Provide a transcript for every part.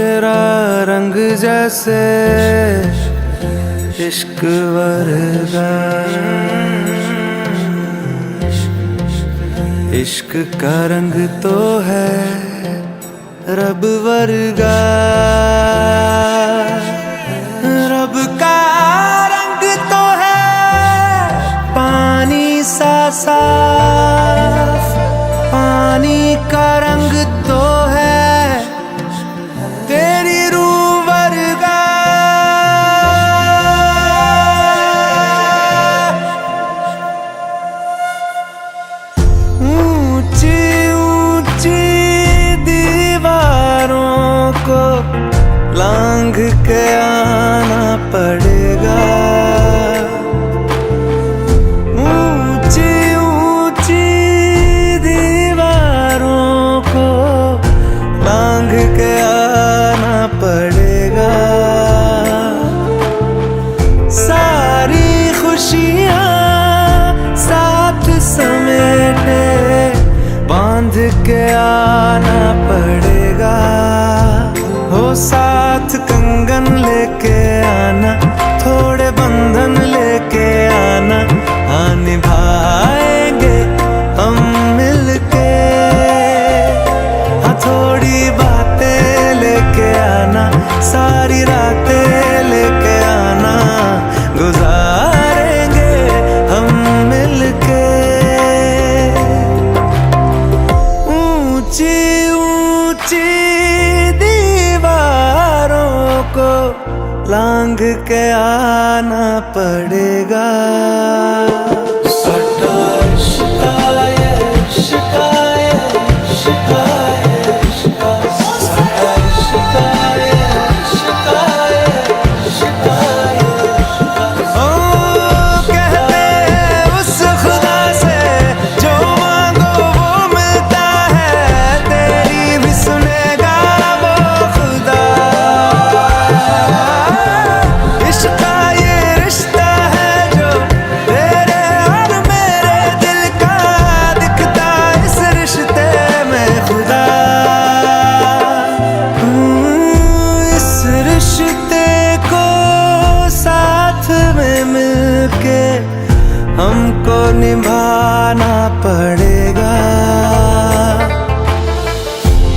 तेरा रंग जैसे इश्क वर्गा, इश्क का रंग तो है रब वर्गा। रब का रंग तो है पानी सा साफ, पानी का रंग तो है तेरी रूह वर्गा। ऊंची ऊंची दीवारों को लांघ के आना पड़ेगा, ऊंची ऊंची दीवारों को लांघ के आना पड़ेगा। सारी खुशियाँ साथ समेटे बांध के आना पड़ेगा। हो साथ कंगन लेके आना, थोड़े बंधन लेके आना, हाँ निभाएंगे हम मिलके। हाँ थोड़ी बातें लेके आना, सारी रातें लेके आना, गुजारेंगे हम मिलके। ऊंची ऊंची दीवारों को लांघ के आना पड़ेगा। हमको निभाना पड़ेगा।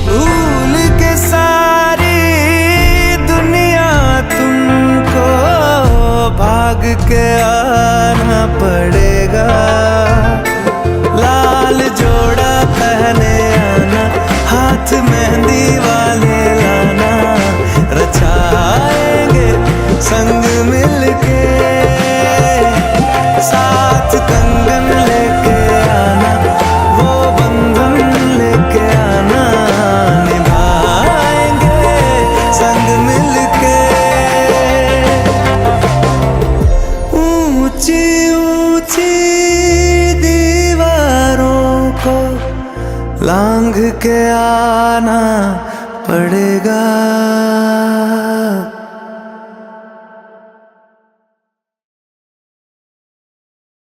भूल के सारी दुनिया तुमको भाग के आना पड़ेगा। लाल जोड़ा पहने आना, हाथ मेहंदी वाले लाना, रचाएंगे संग मिलके। साथ कंगन लेके आना, वो बंधन लेके आना, निभाएंगे संग मिलके। ऊंची ऊंची दीवारों को लांघ के आना पड़ेगा।